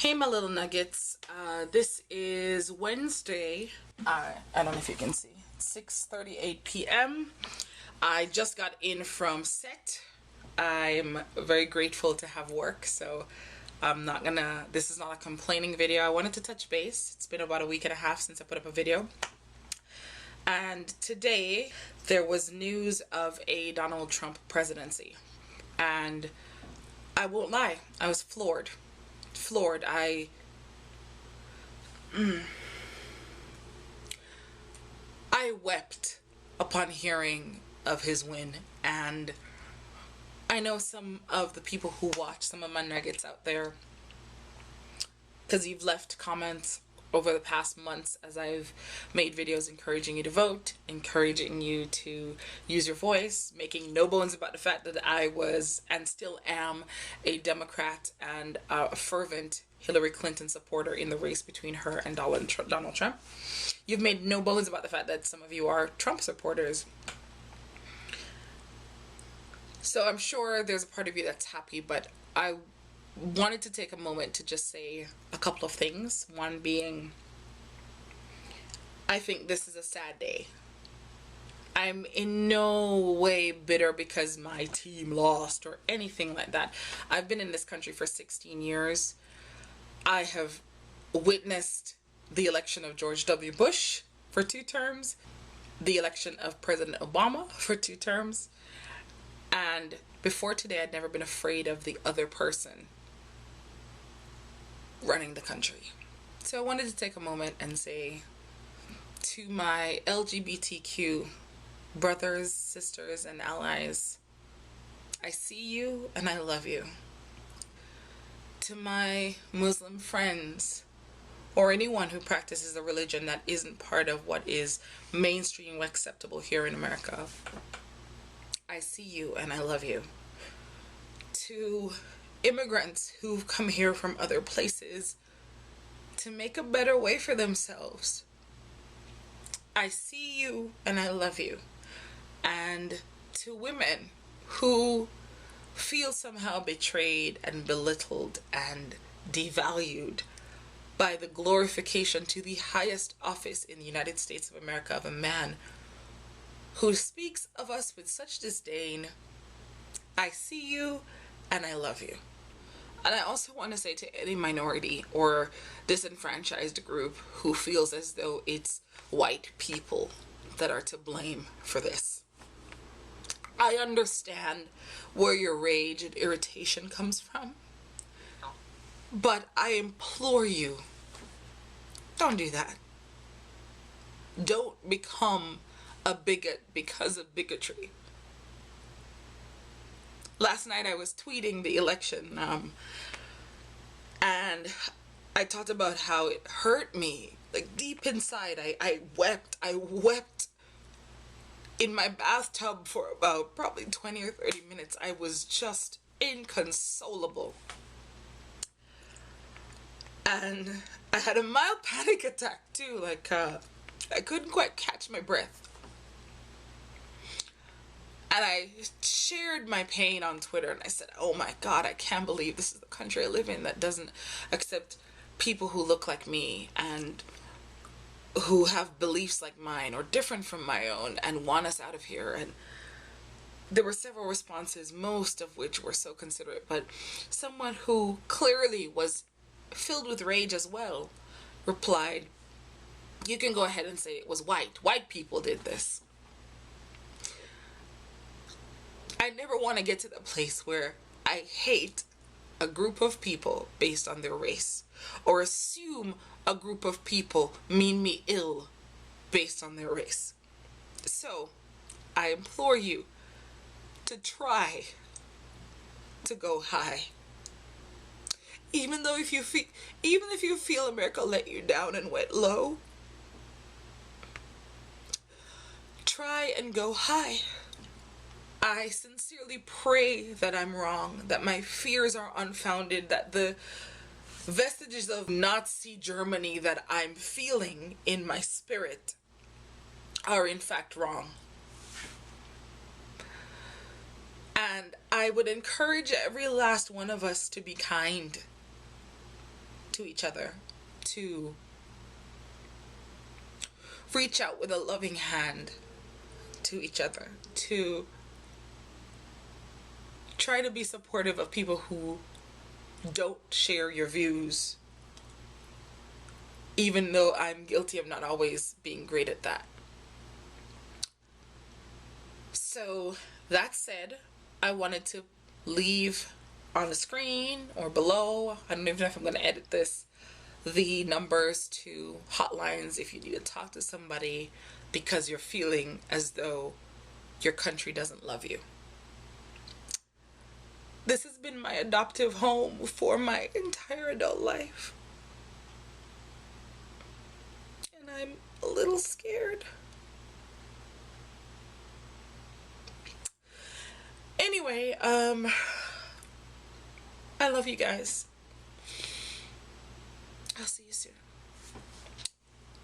Hey my little nuggets, this is Wednesday. I don't know if you can see, 6:38 p.m. I just got in from set. I'm very grateful to have work, so this is not a complaining video. I wanted to touch base. It's been about a week and a half since I put up a video. And today there was news of a Donald Trump presidency. And I won't lie, I was floored. I wept upon hearing of his win, and I know some of the people who watch, some of my nuggets out there, because you've left comments over the past months as I've made videos encouraging you to vote, encouraging you to use your voice, making no bones about the fact that I was and still am a Democrat and a fervent Hillary Clinton supporter in the race between her and Donald Trump. You've made no bones about the fact that some of you are Trump supporters. So I'm sure there's a part of you that's happy, but I wanted to take a moment to just say a couple of things. One being, I think this is a sad day. I'm in no way bitter because my team lost or anything like that. I've been in this country for 16 years. I have witnessed the election of George W. Bush for 2 terms, the election of President Obama for 2 terms, and before today I'd never been afraid of the other person running the country. So I wanted to take a moment and say to my LGBTQ brothers, sisters, and allies, I see you and I love you. To my Muslim friends, or anyone who practices a religion that isn't part of what is mainstream acceptable here in America, I see you and I love you. To immigrants who've come here from other places to make a better way for themselves, I see you and I love you. And to women who feel somehow betrayed and belittled and devalued by the glorification to the highest office in the United States of America of a man who speaks of us with such disdain, I see you and I love you. And I also want to say to any minority or disenfranchised group who feels as though it's white people that are to blame for this, I understand where your rage and irritation comes from, but I implore you, don't do that. Don't become a bigot because of bigotry. Last night I was tweeting the election, and I talked about how it hurt me, like deep inside. I wept in my bathtub for about probably 20 or 30 minutes. I was just inconsolable. And I had a mild panic attack too, like I couldn't quite catch my breath. And I shared my pain on Twitter and I said, oh my God, I can't believe this is the country I live in that doesn't accept people who look like me and who have beliefs like mine or different from my own and want us out of here. And there were several responses, most of which were so considerate, but someone who clearly was filled with rage as well replied, you can go ahead and say it was white people did this. I never want to get to the place where I hate a group of people based on their race, or assume a group of people mean me ill based on their race. So I implore you to try to go high. Even if you feel America let you down and went low, try and go high. I sincerely pray that I'm wrong, that my fears are unfounded, that the vestiges of Nazi Germany that I'm feeling in my spirit are in fact wrong. And I would encourage every last one of us to be kind, to each other, to reach out with a loving hand to each other, to try to be supportive of people who don't share your views, even though I'm guilty of not always being great at that. So that said, I wanted to leave on the screen or below, I don't even know if I'm going to edit this, the numbers to hotlines if you need to talk to somebody because you're feeling as though your country doesn't love you. This has been my adoptive home for my entire adult life. And I'm a little scared. Anyway, I love you guys. I'll see you soon.